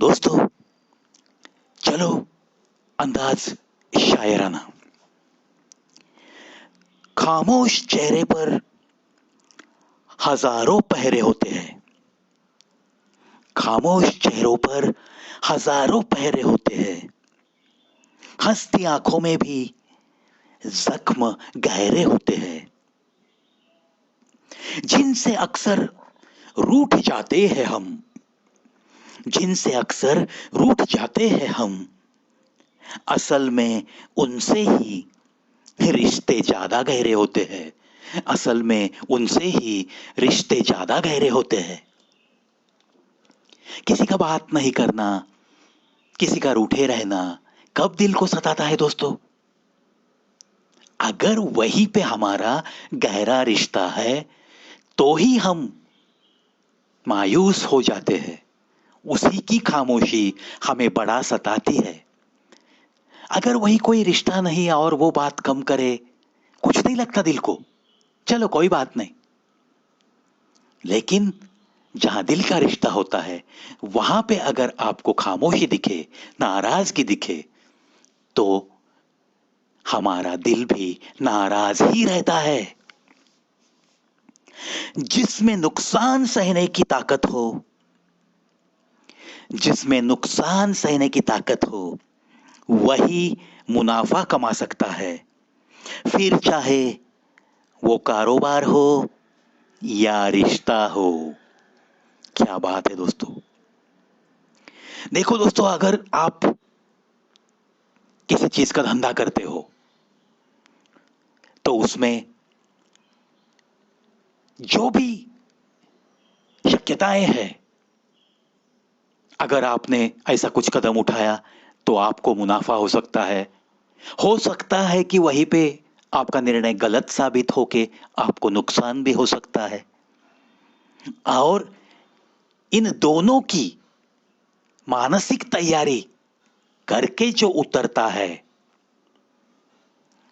दोस्तों, चलो अंदाज शायराना। खामोश चेहरे पर हजारों पहरे होते हैं। खामोश चेहरों पर हजारों पहरे होते हैं। हंसती आंखों में भी जख्म गहरे होते हैं, जिनसे अक्सर रूठ जाते हैं हम। जिनसे अक्सर रूठ जाते हैं हम, असल में उनसे ही रिश्ते ज्यादा गहरे होते हैं। असल में उनसे ही रिश्ते ज्यादा गहरे होते हैं। किसी का बात नहीं करना, किसी का रूठे रहना कब दिल को सताता है दोस्तों? अगर वहीं पे हमारा गहरा रिश्ता है तो ही हम मायूस हो जाते हैं। उसी की खामोशी हमें बड़ा सताती है। अगर वही कोई रिश्ता नहीं और वो बात कम करे, कुछ नहीं लगता दिल को, चलो कोई बात नहीं। लेकिन जहां दिल का रिश्ता होता है, वहां पे अगर आपको खामोशी दिखे, नाराजगी दिखे, तो हमारा दिल भी नाराज ही रहता है। जिसमें नुकसान सहने की ताकत हो, जिसमें नुकसान सहने की ताकत हो, वही मुनाफा कमा सकता है। फिर चाहे वो कारोबार हो या रिश्ता हो। क्या बात है दोस्तों! देखो दोस्तों, अगर आप किसी चीज का धंधा करते हो तो उसमें जो भी शक्यताएं हैं, अगर आपने ऐसा कुछ कदम उठाया तो आपको मुनाफा हो सकता है। हो सकता है कि वहीं पे आपका निर्णय गलत साबित होके आपको नुकसान भी हो सकता है। और इन दोनों की मानसिक तैयारी करके जो उतरता है,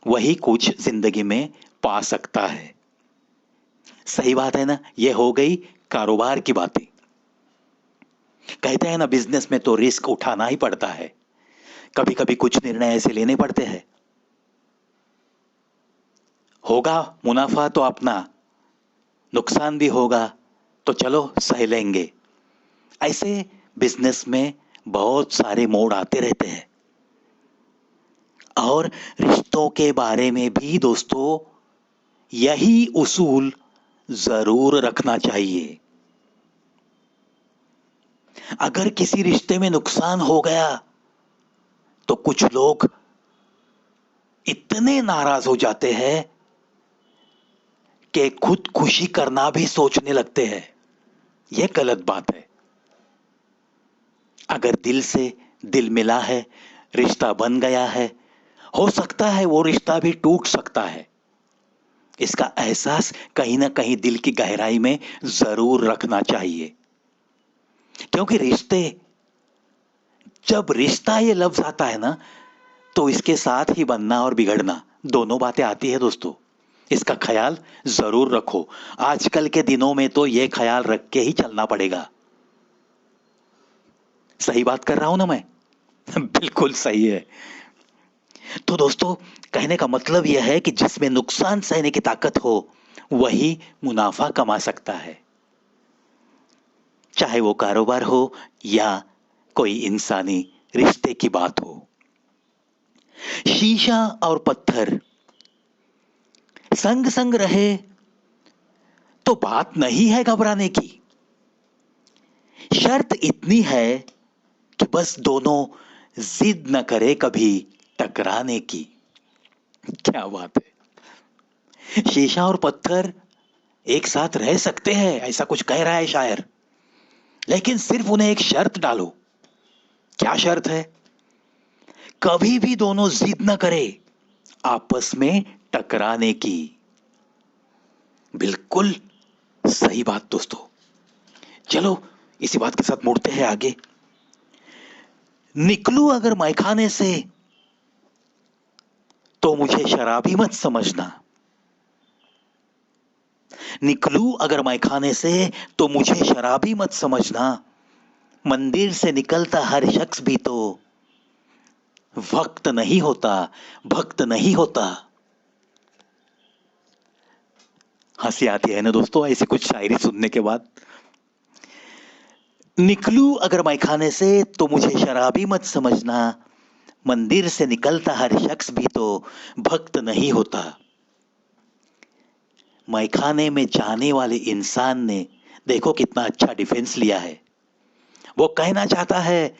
वही कुछ जिंदगी में पा सकता है। सही बात है ना? ये हो गई कारोबार की बातें। कहते हैं ना, बिजनेस में तो रिस्क उठाना ही पड़ता है। कभी कभी कुछ निर्णय ऐसे लेने पड़ते हैं। होगा मुनाफा तो अपना, नुकसान भी होगा तो चलो सह लेंगे। ऐसे बिजनेस में बहुत सारे मोड़ आते रहते हैं। और रिश्तों के बारे में भी दोस्तों यही उसूल जरूर रखना चाहिए। अगर किसी रिश्ते में नुकसान हो गया तो कुछ लोग इतने नाराज हो जाते हैं कि खुदकुशी करना भी सोचने लगते हैं। यह गलत बात है। अगर दिल से दिल मिला है, रिश्ता बन गया है, हो सकता है वो रिश्ता भी टूट सकता है। इसका एहसास कहीं ना कहीं दिल की गहराई में जरूर रखना चाहिए। क्योंकि रिश्ते, जब रिश्ता ये लफ्ज आता है ना, तो इसके साथ ही बनना और बिगड़ना दोनों बातें आती है दोस्तों। इसका ख्याल जरूर रखो। आजकल के दिनों में तो यह ख्याल रख के ही चलना पड़ेगा। सही बात कर रहा हूं ना मैं? बिल्कुल सही है। तो दोस्तों, कहने का मतलब यह है कि जिसमें नुकसान सहने की ताकत हो, वही मुनाफा कमा सकता है। चाहे वो कारोबार हो या कोई इंसानी रिश्ते की बात हो। शीशा और पत्थर संग संग रहे तो बात नहीं है घबराने की। शर्त इतनी है कि बस दोनों जिद न करे कभी टकराने की। क्या बात है! शीशा और पत्थर एक साथ रह सकते हैं, ऐसा कुछ कह रहा है शायर। लेकिन सिर्फ उन्हें एक शर्त डालो। क्या शर्त है? कभी भी दोनों जिद न करे आपस में टकराने की। बिल्कुल सही बात दोस्तों। चलो इसी बात के साथ मुड़ते हैं आगे। निकलूं अगर मैखाने से तो मुझे शराबी मत समझना। निकलूं अगर मैखाने से तो मुझे शराबी मत समझना। मंदिर से निकलता हर शख्स भी तो वक्त नहीं होता, भक्त नहीं होता। हंसी आती है ना दोस्तों ऐसी कुछ शायरी सुनने के बाद। निकलूं अगर मैं खाने से तो मुझे शराबी मत समझना, मंदिर से निकलता हर शख्स भी तो भक्त नहीं होता। मैखाने में जाने वाले इंसान ने देखो कितना अच्छा डिफेंस लिया है। वो कहना चाहता है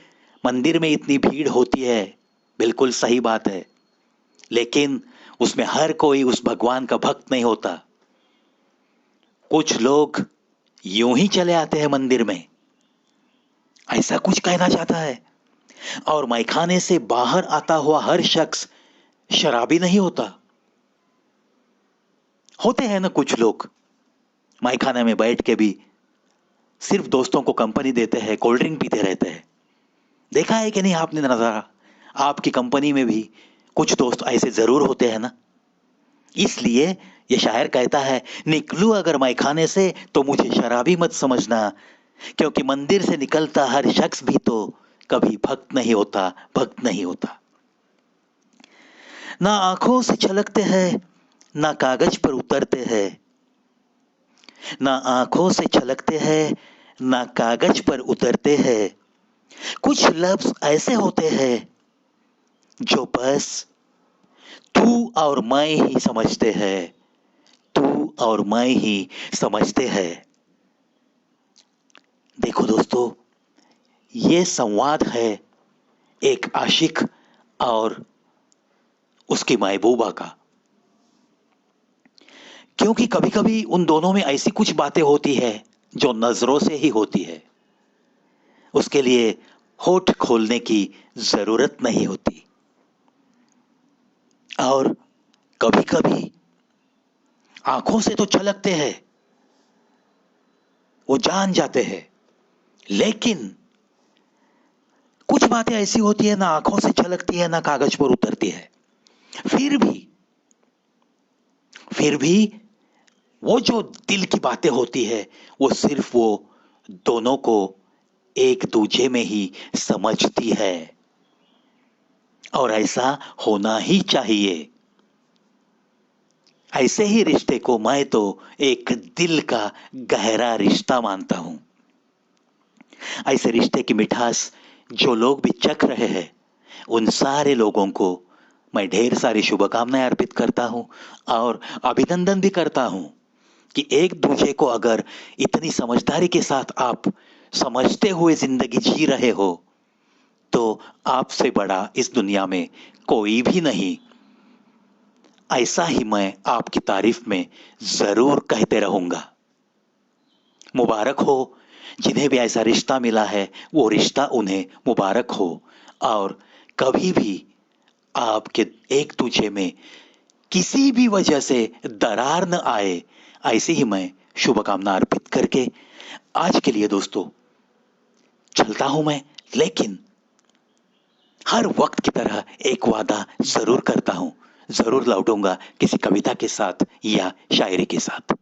मंदिर में इतनी भीड़ होती है, बिल्कुल सही बात है, लेकिन उसमें हर कोई उस भगवान का भक्त नहीं होता। कुछ लोग यूं ही चले आते हैं मंदिर में, ऐसा कुछ कहना चाहता है। और मैखाने से बाहर आता हुआ हर शख्स शराबी नहीं होता। होते हैं ना कुछ लोग मैखाने में बैठ के भी सिर्फ दोस्तों को कंपनी देते हैं, कोल्ड ड्रिंक पीते रहते हैं। देखा है कि नहीं आपने नजारा? आपकी कंपनी में भी कुछ दोस्त ऐसे जरूर होते हैं ना। इसलिए ये शायर कहता है, निकलूं अगर मैखाने से तो मुझे शराबी मत समझना, क्योंकि मंदिर से निकलता हर शख्स भी तो कभी भक्त नहीं होता, भक्त नहीं होता। ना आंखों से छलकते हैं, ना कागज पर उतरते हैं, ना आंखों से छलकते हैं, ना कागज पर उतरते हैं। कुछ लफ्ज ऐसे होते हैं जो बस तू और मैं ही समझते हैं, तू और मैं ही समझते हैं। देखो दोस्तों, ये संवाद है एक आशिक और उसकी महबूबा का। क्योंकि कभी कभी उन दोनों में ऐसी कुछ बातें होती है जो नजरों से ही होती है, उसके लिए होठ खोलने की जरूरत नहीं होती। और कभी कभी आंखों से तो छलकते हैं, वो जान जाते हैं, लेकिन कुछ बातें ऐसी होती है ना आंखों से छलकती है ना कागज पर उतरती है। फिर भी फिर भी वो जो दिल की बातें होती है वो सिर्फ वो दोनों को एक दूजे में ही समझती है। और ऐसा होना ही चाहिए। ऐसे ही रिश्ते को मैं तो एक दिल का गहरा रिश्ता मानता हूं। ऐसे रिश्ते की मिठास जो लोग भी चख रहे हैं उन सारे लोगों को मैं ढेर सारी शुभकामनाएं अर्पित करता हूं और अभिनंदन भी करता हूं कि एक दूसरे को अगर इतनी समझदारी के साथ आप समझते हुए जिंदगी जी रहे हो तो आपसे बड़ा इस दुनिया में कोई भी नहीं। ऐसा ही मैं आपकी तारीफ में जरूर कहते रहूंगा। मुबारक हो जिन्हें भी ऐसा रिश्ता मिला है, वो रिश्ता उन्हें मुबारक हो। और कभी भी आपके एक दूसरे में किसी भी वजह से दरार न आए, ऐसी ही मैं शुभकामना अर्पित करके आज के लिए दोस्तों चलता हूं मैं। लेकिन हर वक्त की तरह एक वादा जरूर करता हूं, जरूर लौटूंगा किसी कविता के साथ या शायरी के साथ।